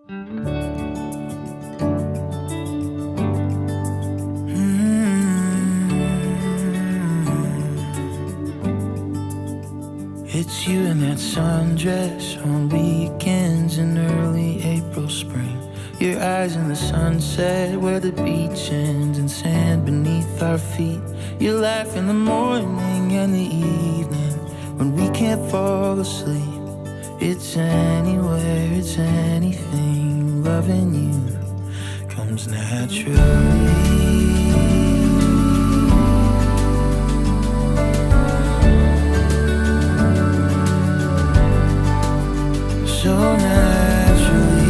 It's you in that sundress on weekends in early April, spring. Your eyes in the sunset where the beach ends and sand beneath our feet. Your laugh in the morning and the evening when we can't fall asleep. It's anywhere, it's anything. Loving you comes naturally. So naturally.